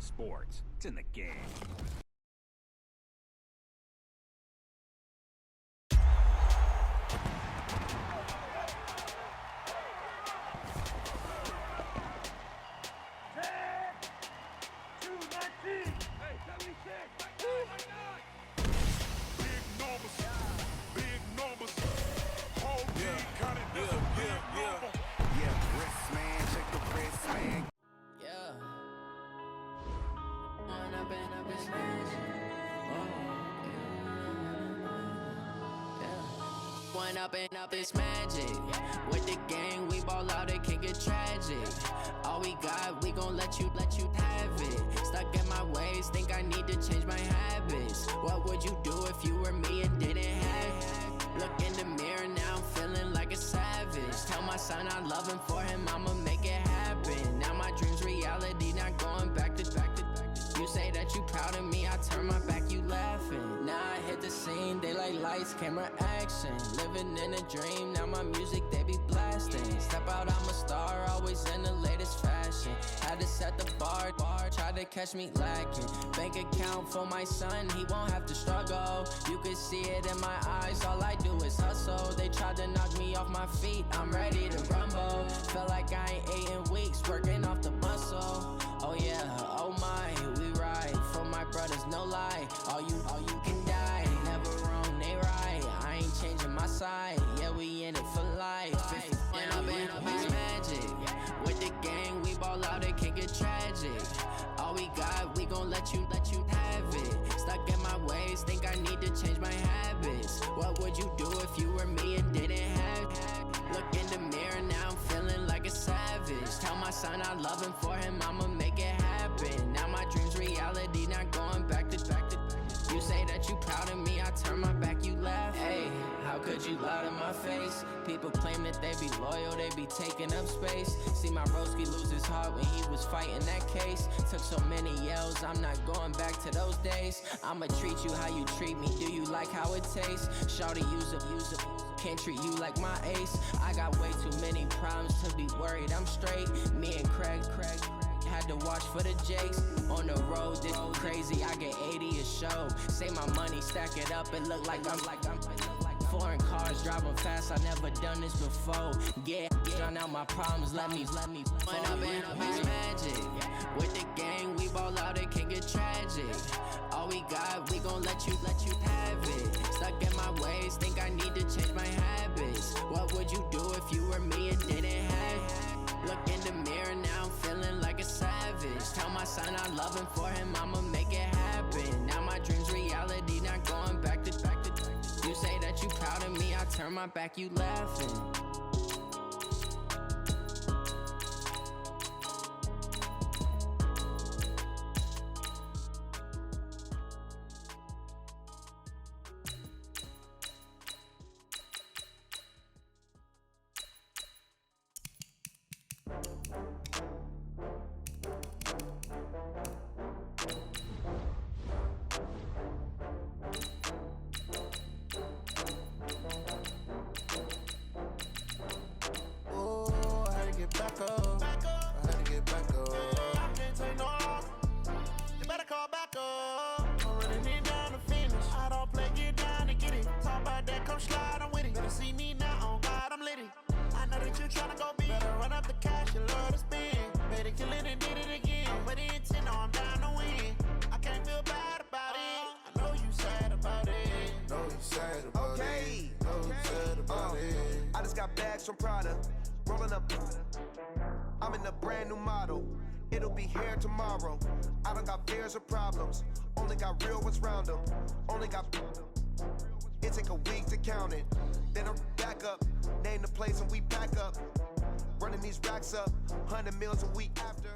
sports. It's in the game. Up this magic. With the gang, we ball out, it can get tragic. All we got, we gon' let you have it. Stuck in my ways, think I need to change my habits. What would you do if you were me and didn't have it? Look in the mirror, now I'm feeling like a savage. Tell my son I love him, for him I'ma make it happen. Now my dream's reality, not going back to. You say that you proud of me, I turn my back, you laughing. Now I hit the scene, they like lights, camera, action. Living in a dream, now my music, they be blasting. Step out, I'm a star, always in the latest fashion. Had to set the bar, tried to catch me lacking. Bank account for my son, he won't have to struggle. You can see it in my eyes, all I do is hustle. They tried to knock me off my feet, I'm ready to rumble. Felt like I ain't ate in weeks, working off the muscle. Oh yeah, oh my, we ride for my brothers, no lie. All you can die, never wrong, they right. I ain't changing my side, yeah, we in it for life. When I've been up is magic. With the gang, we ball out, it can get tragic. All we got, we gon' let you have it. Stuck in my ways, think I need to change my habits. What would you do if you were me and didn't have it? Look in the mirror, now I'm feeling like a savage. Tell my son I love him, for him I'ma make it happen. Now my dream's reality, not going back to. You say that you proud of me, I turn my back, you laugh. Hey, how could you lie to my face? People claim that they be loyal, they be taking up space. See my broski lose his heart when he was fighting that case. Took so many yells, I'm not going back to those days. I'ma treat you how you treat me, do you like how it tastes? Shawty, use up, can't treat you like my ace. I got way too many problems to be worried, I'm straight. Me and Craig had to watch for the Jakes. On the road, this crazy, I get 80 a show. Say my money, stack it up, it look like I'm foreign cars driving fast, I never done this before. Yeah, drown out my problems, let me When I've been up is magic. With the gang, we ball out, it can get tragic. All we got, we gon' let you have it. Stuck in my ways, think I need to change my habits. What would you do if you were me and didn't have it? Look in the mirror, now I'm feeling like a savage. Tell my son I love him, for him I'ma make it happen. Now my dream's reality, not going back to. You say that you proud of me, I turn my back, you laughing. From Prada, rolling up. I'm in a brand new model. It'll be here tomorrow. I don't got fears or problems. Only got real ones round them. Only got. It take a week to count it. Then I'm back up. Name the place and we back up. Running these racks up. 100 meals a week after.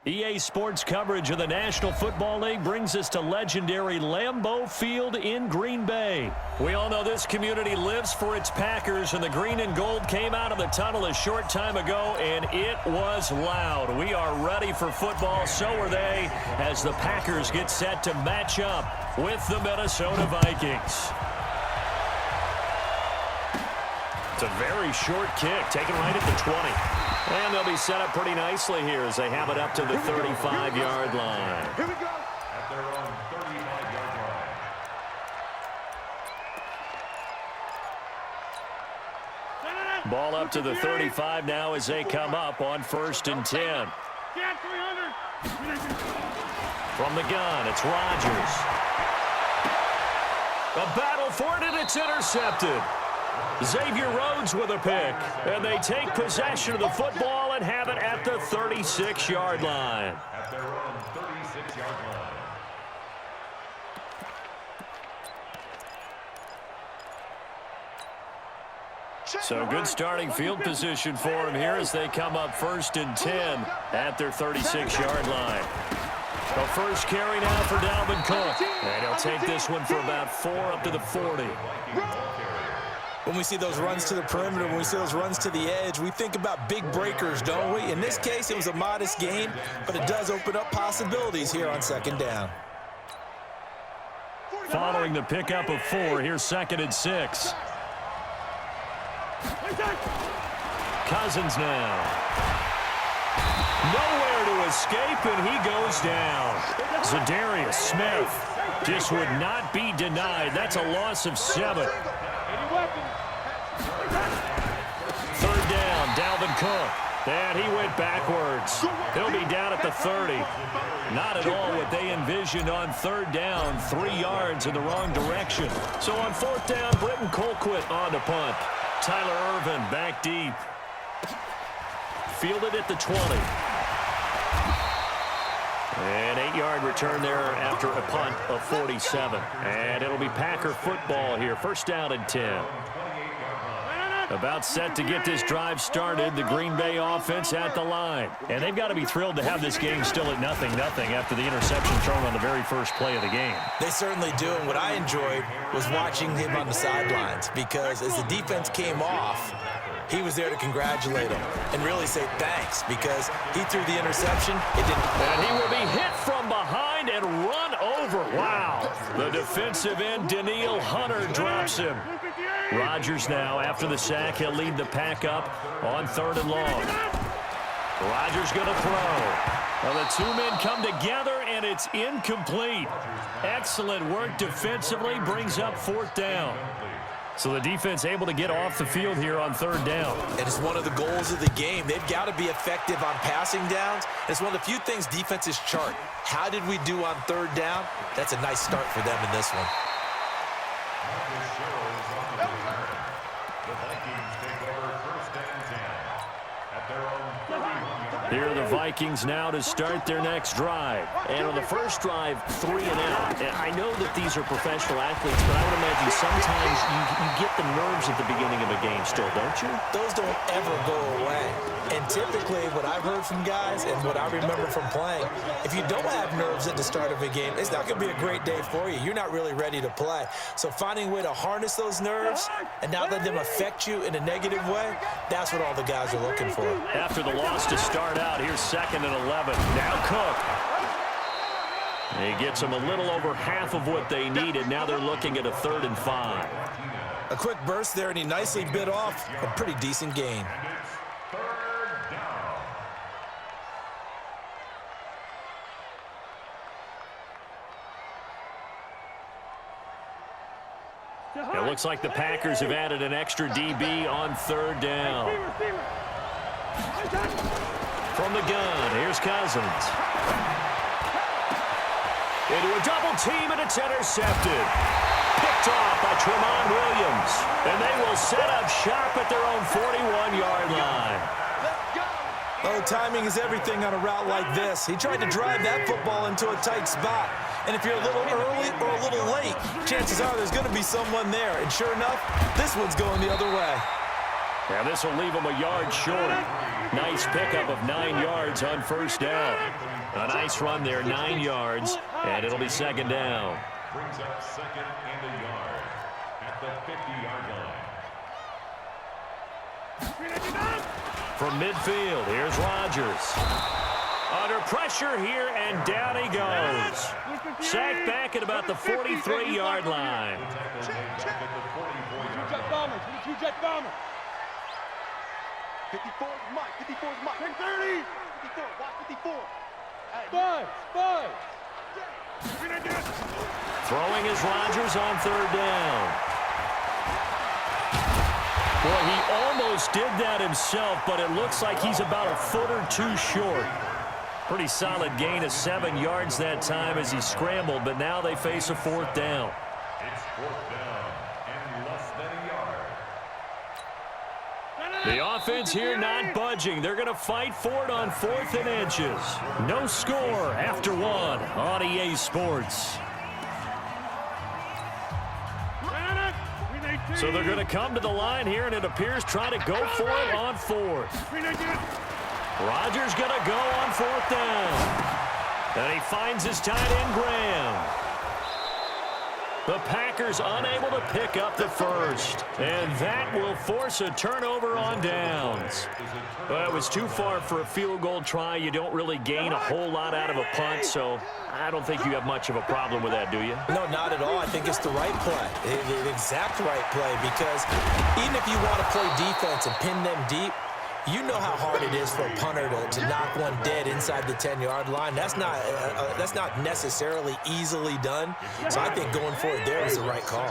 EA Sports coverage of the National Football League brings us to legendary Lambeau Field in Green Bay. We all know this community lives for its Packers, and the green and gold came out of the tunnel a short time ago, and it was loud. We are ready for football, so are they, as the Packers get set to match up with the Minnesota Vikings. It's a very short kick, taken right at the 20. And they'll be set up pretty nicely here as they have it up to the 35-yard line. Here we go. At their own 35-yard line. Ball up to the 35 now as they come up on 1st and 10. From the gun, it's Rodgers. A battle for it, and it's intercepted. Xavier Rhodes with a pick, and they take possession of the football and have it at the 36-yard line. At their own 36-yard line. So good starting field position for them here as they come up 1st and 10 at their 36-yard line. The first carry now for Dalvin Cook, and he'll take this one for about 4 up to the 40. When we see those runs to the perimeter, when we see those runs to the edge, we think about big breakers, don't we? In this case, it was a modest gain, but it does open up possibilities here on 2nd down. Following the pickup of 4, here's 2nd and 6. Cousins now. Nowhere to escape, and he goes down. Zadarius Smith just would not be denied. That's a loss of 7. 3rd down, Dalvin Cook. And he went backwards. He'll be down at the 30. Not at all what they envisioned on 3rd down. 3 yards in the wrong direction. So on 4th down, Britton Colquitt on to punt. Tyler Irvin back deep. Fielded at the 20. An 8-yard return there after a punt of 47. And it'll be Packer football here. 1st down and 10. About set to get this drive started. The Green Bay offense at the line. And they've got to be thrilled to have this game still at 0-0 after the interception thrown on the very first play of the game. They certainly do, and what I enjoyed was watching him on the sidelines because as the defense came off, he was there to congratulate him and really say thanks because he threw the interception. It didn't. And he will be hit from behind and run over. Wow. The defensive end, Danielle Hunter, drops him. Rodgers now, after the sack, he'll lead the pack up on 3rd and long. Rodgers going to throw. Well, the 2 men come together, and it's incomplete. Excellent work defensively, brings up 4th down. So the defense able to get off the field here on 3rd down. And it's one of the goals of the game. They've got to be effective on passing downs. It's one of the few things defenses chart. How did we do on 3rd down? That's a nice start for them in this one. Here are the Vikings now to start their next drive. And on the first drive, 3 and out. And I know that these are professional athletes, but I would imagine sometimes you get the nerves at the beginning of a game still, don't you? Those don't ever go away. And typically, what I've heard from guys and what I remember from playing, if you don't have nerves at the start of a game, it's not going to be a great day for you. You're not really ready to play. So finding a way to harness those nerves and not let them affect you in a negative way, that's what all the guys are looking for. After the loss to start out, here's 2nd and 11. Now Cook. He gets them a little over half of what they needed. Now they're looking at a 3rd and 5. A quick burst there, and he nicely bit off a pretty decent gain. It looks like the Packers have added an extra DB on 3rd down. From the gun, here's Cousins. Into a double team, and it's intercepted. Picked off by Tremont Williams. And they will set up shop at their own 41-yard line. Oh, timing is everything on a route like this. He tried to drive that football into a tight spot. And if you're a little early or a little late, chances are there's going to be someone there. And sure enough, this one's going the other way. Now this will leave him a yard short. Nice pickup of 9 yards on 1st down. A nice run there, 9 yards, and it'll be 2nd down. Brings up 2nd and a yard at the 50-yard line. From midfield, here's Rodgers. Under pressure here, and down he goes. Sacked back at about the 43-yard line. 54 is Mike. 54 is Mike. 30. 54. Watch 54. Five. Throwing is Rodgers on third down. Boy, he almost did that himself, but it looks like he's about a foot or two short. Pretty solid gain of 7 yards that time as he scrambled, but now they face a fourth down. It's fourth down and less than a yard. The offense here not budging. They're going to fight for it on 4th and inches. No score after 1 on EA Sports. So they're going to come to the line here, and it appears trying to go for it on 4th. Rodgers going to go on 4th down. And he finds his tight end, Graham. The Packers unable to pick up the first. And that will force a turnover on downs. Well, it was too far for a field goal try. You don't really gain a whole lot out of a punt, so I don't think you have much of a problem with that, do you? No, not at all. I think it's the right play, the exact right play, because even if you want to play defense and pin them deep, you know how hard it is for a punter to knock one dead inside the 10-yard line. That's not necessarily easily done. So I think going for it there is the right call.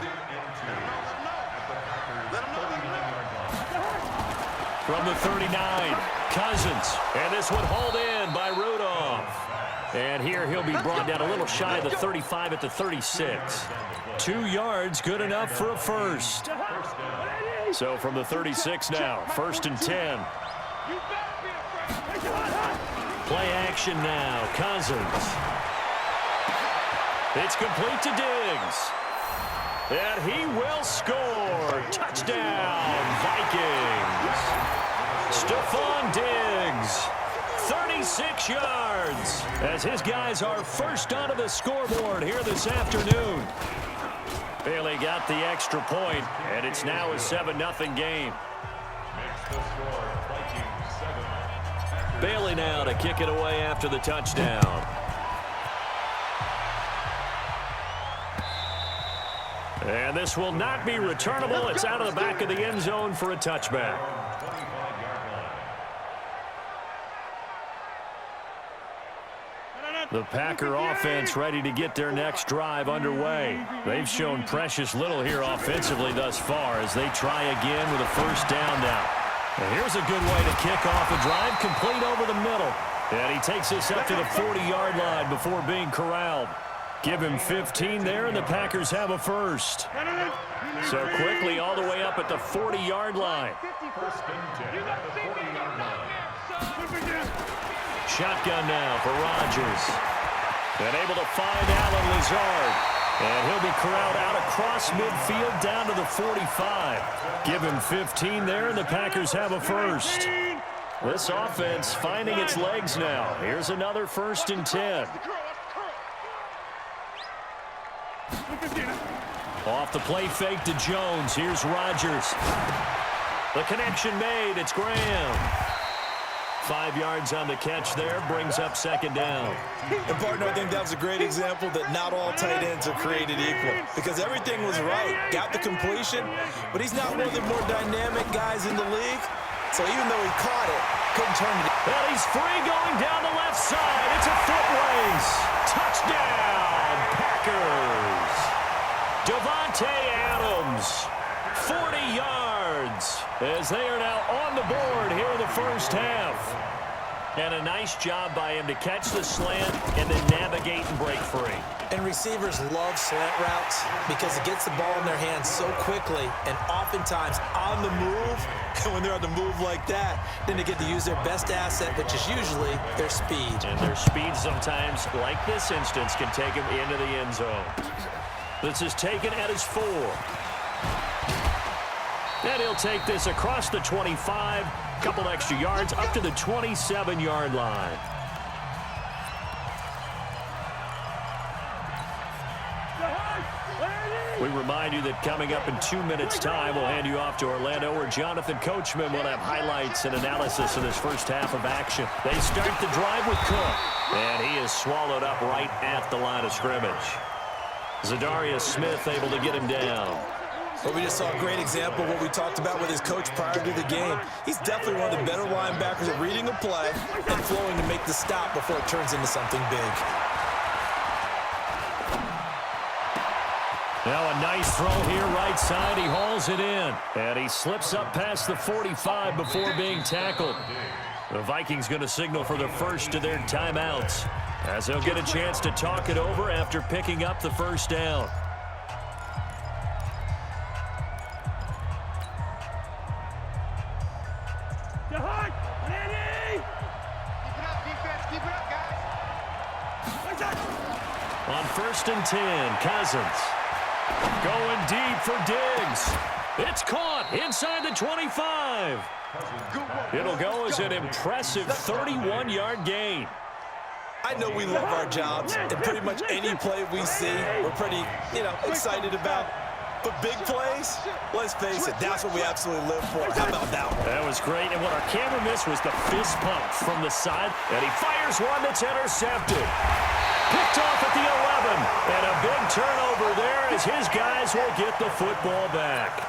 From the 39, Cousins. And this one hauled in by Rudolph. And here he'll be brought down a little shy of the 35 at the 36. 2 yards, good enough for a first. So from the 36 now, 1st and 10. Play action now, Cousins. It's complete to Diggs. And he will score. Touchdown, Vikings. Stephon Diggs, 36 yards, as his guys are first onto the scoreboard here this afternoon. Bailey got the extra point, and it's now a 7-0 game. Bailey now to kick it away after the touchdown. And this will not be returnable. It's out of the back of the end zone for a touchback. The Packer offense ready to get their next drive underway. They've shown precious little here offensively thus far as they try again with a first down now. And here's a good way to kick off a drive, complete over the middle. And he takes this up to the 40-yard line before being corralled. Give him 15 there, and the Packers have a first. So quickly all the way up at the 40-yard line. Shotgun now for Rodgers. And able to find Allen Lazard. And he'll be corralled out across midfield down to the 45. Give him 15 there, and the Packers have a first. This offense finding its legs now. Here's another 1st and 10. Off the play fake to Jones. Here's Rodgers. The connection made. It's Graham. 5 yards on the catch there, brings up 2nd down. And, partner, I think that was a great example that not all tight ends are created equal, because everything was right. Got the completion, but he's not one of the more dynamic guys in the league. So even though he caught it, couldn't turn it. Well, he's free going down the left side. It's a foot race. Touchdown, Packers. Devontae Adams, 40 yards, as they are now on the board here in the first half. And a nice job by him to catch the slant and then navigate and break free. And receivers love slant routes because it gets the ball in their hands so quickly and oftentimes on the move. And when they're on the move like that, then they get to use their best asset, which is usually their speed. And their speed sometimes, like this instance, can take them into the end zone. This is taken at his 4. And he'll take this across the 25, couple extra yards, up to the 27-yard line. We remind you that coming up in 2 minutes' time, we'll hand you off to Orlando, where Jonathan Coachman will have highlights and analysis of this first half of action. They start the drive with Cook, and he is swallowed up right at the line of scrimmage. Zadarius Smith able to get him down. Well, we just saw a great example of what we talked about with his coach prior to the game. He's definitely one of the better linebackers at reading a play and flowing to make the stop before it turns into something big. Now a nice throw here, right side. He hauls it in. And he slips up past the 45 before being tackled. The Vikings going to signal for the first of their timeouts, as they'll get a chance to talk it over after picking up the first down. On 1st and 10, Cousins. Going deep for Diggs. It's caught inside the 25. It'll go as an impressive 31-yard gain. I know we love our jobs, and pretty much any play we see, we're pretty, excited about. But big plays, let's face it, that's what we absolutely live for. How about that one? That was great, and what our camera missed was the fist pump from the side, and he fires one that's intercepted. Picked off at the 11, and a big turnover there as his guys will get the football back.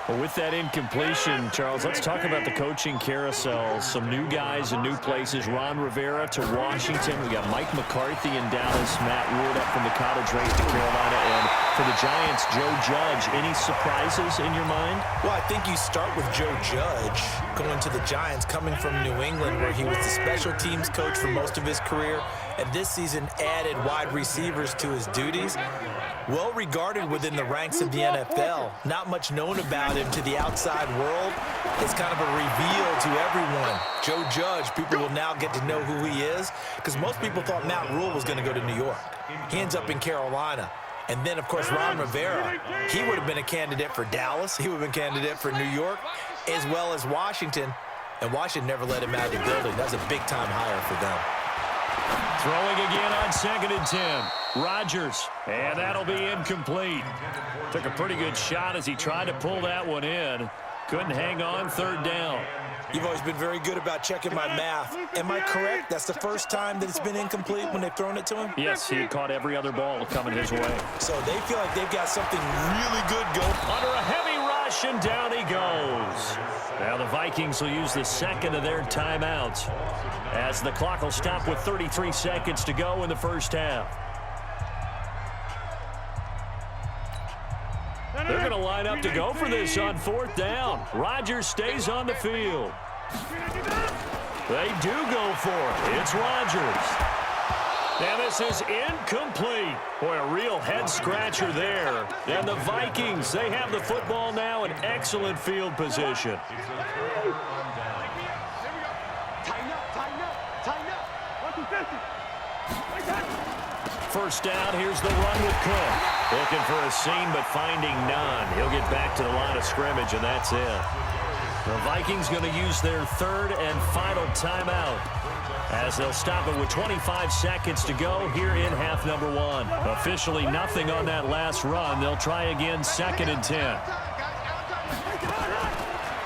Well, with that incompletion, Charles, let's talk about the coaching carousel. Some new guys in new places. Ron Rivera to Washington. We got Mike McCarthy in Dallas. Matt Wood up from the college ranks to Carolina. And for the Giants, Joe Judge. Any surprises in your mind? Well, I think you start with Joe Judge going to the Giants, coming from New England, where he was the special teams coach for most of his career, and this season added wide receivers to his duties. Well regarded within the ranks of the NFL. Not much known about him to the outside world. It's kind of a reveal to everyone. Joe Judge, people will now get to know who he is, because most people thought Matt Rule was going to go to New York. He ends up in Carolina. And then, of course, Ron Rivera, he would have been a candidate for Dallas. He would have been a candidate for New York, as well as Washington. And Washington never let him out of the building. That's a big-time hire for them. Throwing again on 2nd and 10. Rodgers, and that'll be incomplete. Took a pretty good shot as he tried to pull that one in. Couldn't hang on, 3rd down. You've always been very good about checking my math. Am I correct? That's the first time that it's been incomplete when they've thrown it to him? Yes, he caught every other ball coming his way. So they feel like they've got something really good going. Under a heavy rush, and down he goes. Now the Vikings will use the second of their timeouts, as the clock will stop with 33 seconds to go in the first half. They're going to line up to go for this on 4th down. Rodgers stays on the field. They do go for it. It's Rodgers. And this is incomplete. Boy, a real head-scratcher there. And the Vikings, they have the football now in excellent field position. First down, here's the run with Cook. Looking for a seam, but finding none. He'll get back to the line of scrimmage, and that's it. The Vikings going to use their 3rd and final timeout, as they'll stop it with 25 seconds to go here in half number 1. Officially nothing on that last run. They'll try again 2nd and 10.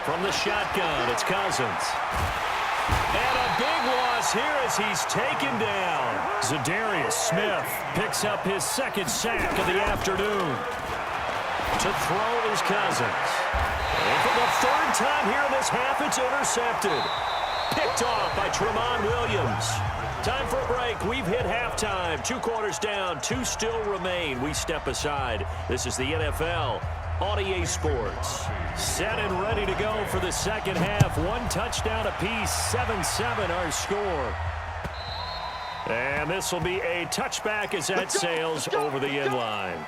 From the shotgun, it's Cousins. And a big loss here as he's taken down. Zadarius Smith picks up his 2nd sack of the afternoon. To throw is Cousins. And for the 3rd time here in this half, it's intercepted. Picked off by Tramon Williams. Time for a break. We've hit halftime. 2 quarters down. 2 still remain. We step aside. This is the NFL on EA Sports. Set and ready to go for the second half. 1 touchdown apiece. 7-7 our score. And this will be a touchback as that sails over the end line.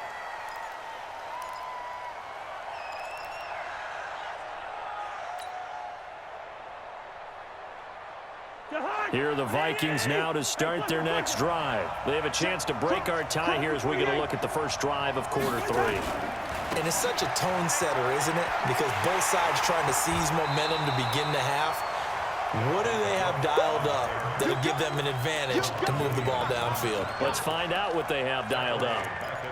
Here are the Vikings now to start their next drive. They have a chance to break our tie here as we get a look at the first drive of quarter 3. And it's such a tone setter, isn't it? Because both sides trying to seize momentum to begin the half. What do they have dialed up that'll give them an advantage to move the ball downfield? Let's find out what they have dialed up.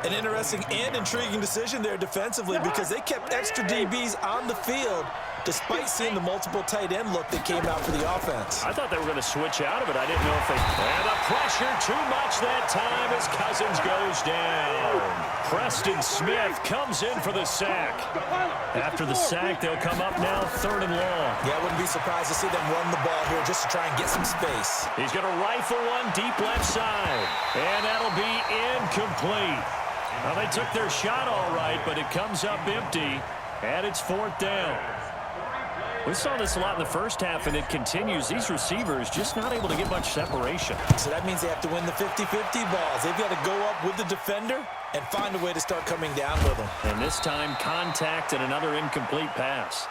An interesting and intriguing decision there defensively, because they kept extra DBs on the field despite seeing the multiple tight end look that came out for the offense. I thought they were going to switch out of it. I didn't know if they... And the pressure too much that time as Cousins goes down. Preston Smith comes in for the sack. After the sack, they'll come up now 3rd and long. Yeah, I wouldn't be surprised to see them run the ball here just to try and get some space. He's going to rifle one deep left side. And that'll be incomplete. Well, they took their shot all right, but it comes up empty, and it's 4th down. We saw this a lot in the first half, and it continues. These receivers just not able to get much separation. So that means they have to win the 50-50 balls. They've got to go up with the defender and find a way to start coming down with them. And this time, contact and another incomplete pass.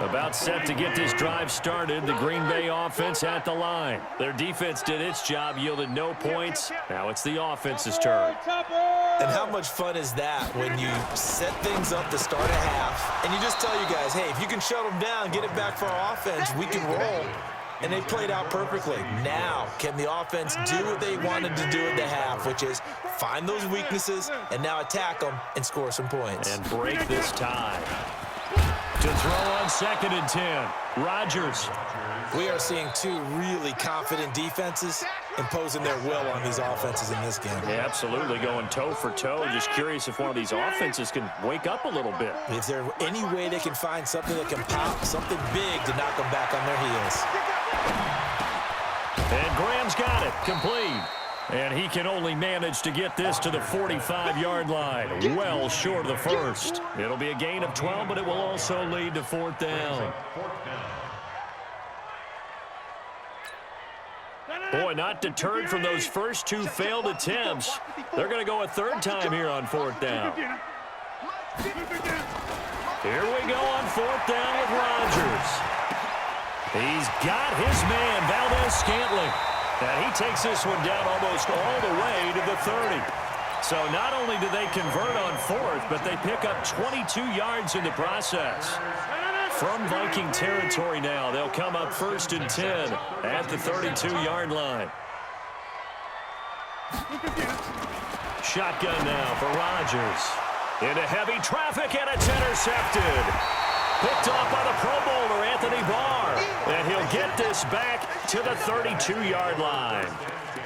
About set to get this drive started. The Green Bay offense at the line. Their defense did its job, yielded no points. Now it's the offense's turn. And how much fun is that when you set things up to start a half and you just tell you guys, hey, if you can shut them down, get it back for our offense, we can roll. And they played out perfectly. Now, can the offense do what they wanted to do at the half, which is find those weaknesses and now attack them and score some points. And break this tie. To throw on 2nd and 10. Rodgers. We are seeing two really confident defenses imposing their will on these offenses in this game. Yeah, absolutely, going toe for toe. Just curious if one of these offenses can wake up a little bit. Is there any way they can find something that can pop, something big to knock them back on their heels? And Graham's got it, complete. And he can only manage to get this to the 45-yard line, well short of the first. It'll be a gain of 12, but it will also lead to 4th down. Boy, not deterred from those first 2 failed attempts. They're going to go a 3rd time here on 4th down. Here we go on 4th down with Rodgers. He's got his man, Valdez-Scantling. And he takes this one down almost all the way to the 30. So not only do they convert on 4th, but they pick up 22 yards in the process. From Viking territory now, they'll come up 1st and 10 at the 32-yard line. Shotgun now for Rodgers. Into heavy traffic, and it's intercepted. Picked off by the Pro Bowler, Anthony Barr. And he'll get this back to the 32-yard line.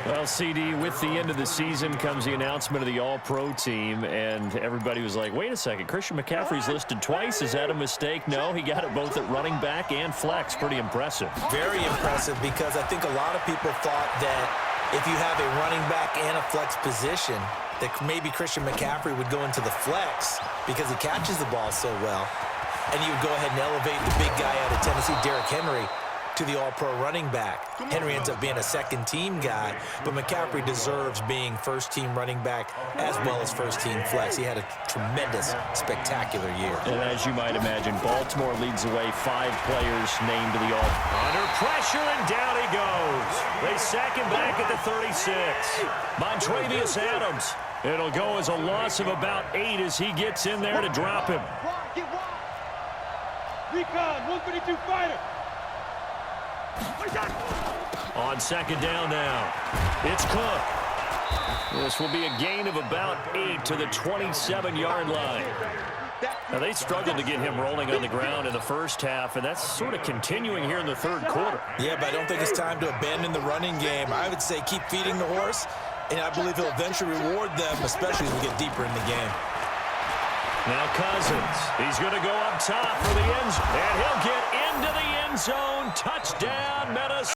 Well, CD, with the end of the season comes the announcement of the All-Pro team, and everybody was like, wait a second, Christian McCaffrey's listed twice. Is that a mistake? No, he got it both at running back and flex. Pretty impressive. Very impressive, because I think a lot of people thought that if you have a running back and a flex position, that maybe Christian McCaffrey would go into the flex because he catches the ball so well. And you would go ahead and elevate the big guy out of Tennessee, Derrick Henry, to the All-Pro running back. Henry ends up being a second-team guy, but McCaffrey deserves being first-team running back as well as first-team flex. He had a tremendous, spectacular year. And as you might imagine, Baltimore leads the way. 5 players named to the All. Under pressure, and down he goes. They sack him back at the 36. Montrevious Adams. It'll go as a loss of about 8 as he gets in there to drop him. Recon, 132 fighter. On 2nd down now, it's Cook. This will be a gain of about 8 to the 27-yard line. Now, they struggled to get him rolling on the ground in the first half, and that's sort of continuing here in the 3rd quarter. Yeah, but I don't think it's time to abandon the running game. I would say keep feeding the horse, and I believe he'll eventually reward them, especially as we get deeper in the game. Now Cousins, he's going to go up top for the end zone, and he'll get into the end zone. Touchdown, Minnesota.